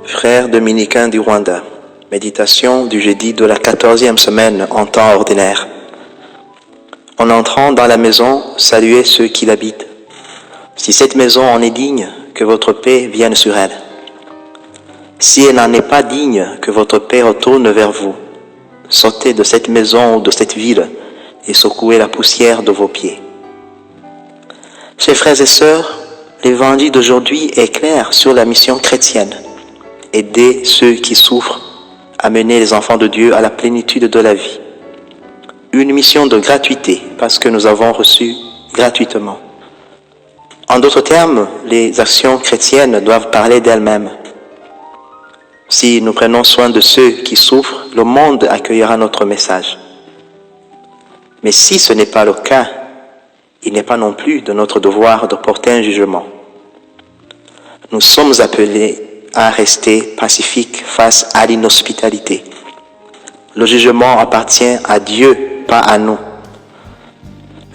Frères dominicains du Rwanda, méditation du jeudi de la 14e semaine en temps ordinaire. En entrant dans la maison, saluez ceux qui l'habitent. Si cette maison en est digne, que votre paix vienne sur elle. Si elle n'en est pas digne, que votre paix retourne vers vous. Sortez de cette maison ou de cette ville et secouez la poussière de vos pieds. Chers frères et sœurs, l'évangile d'aujourd'hui est clair sur la mission chrétienne. Aider ceux qui souffrent, amener les enfants de Dieu à la plénitude de la vie. Une mission de gratuité parce que nous avons reçu gratuitement. En d'autres termes, les actions chrétiennes doivent parler d'elles-mêmes. Si nous prenons soin de ceux qui souffrent, le monde accueillera notre message. Mais si ce n'est pas le cas, il n'est pas non plus de notre devoir de porter un jugement. Nous sommes appelés à rester pacifiques face à l'inhospitalité. Le jugement appartient à Dieu, pas à nous.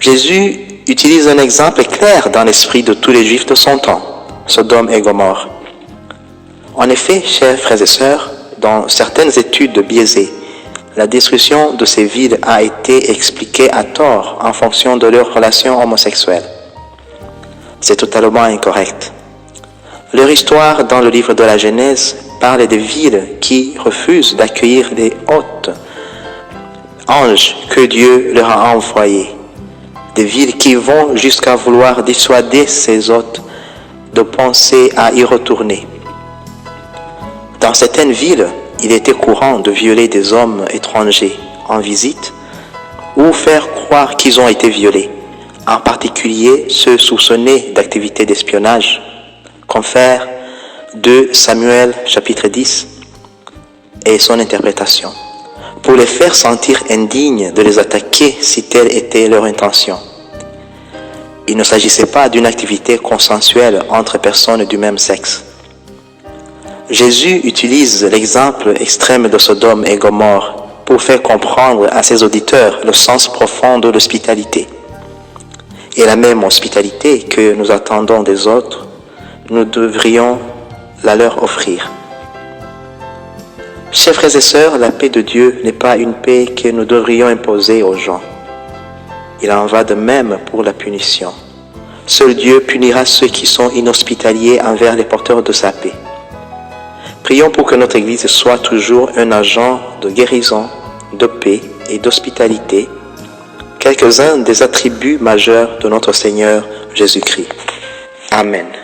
Jésus utilise un exemple clair dans l'esprit de tous les Juifs de son temps, Sodome et Gomorrhe. En effet, chers frères et sœurs, dans certaines études biaisées, la destruction de ces villes a été expliquée à tort en fonction de leurs relations homosexuelles. C'est totalement incorrect. Leur histoire dans le livre de la Genèse parle des villes qui refusent d'accueillir les hôtes, anges que Dieu leur a envoyés. Des villes qui vont jusqu'à vouloir dissuader ces hôtes de penser à y retourner. Dans certaines villes, il était courant de violer des hommes étrangers en visite ou faire croire qu'ils ont été violés, en particulier ceux soupçonnés d'activités d'espionnage, confère 2 Samuel chapitre 10 et son interprétation, pour les faire sentir indignes de les attaquer si telle était leur intention. Il ne s'agissait pas d'une activité consensuelle entre personnes du même sexe. Jésus utilise l'exemple extrême de Sodome et Gomorrhe pour faire comprendre à ses auditeurs le sens profond de l'hospitalité. Et la même hospitalité que nous attendons des autres, nous devrions la leur offrir. Chers frères et sœurs, la paix de Dieu n'est pas une paix que nous devrions imposer aux gens. Il en va de même pour la punition. Seul Dieu punira ceux qui sont inhospitaliers envers les porteurs de sa paix. Prions pour que notre Église soit toujours un agent de guérison, de paix et d'hospitalité, quelques-uns des attributs majeurs de notre Seigneur Jésus-Christ. Amen.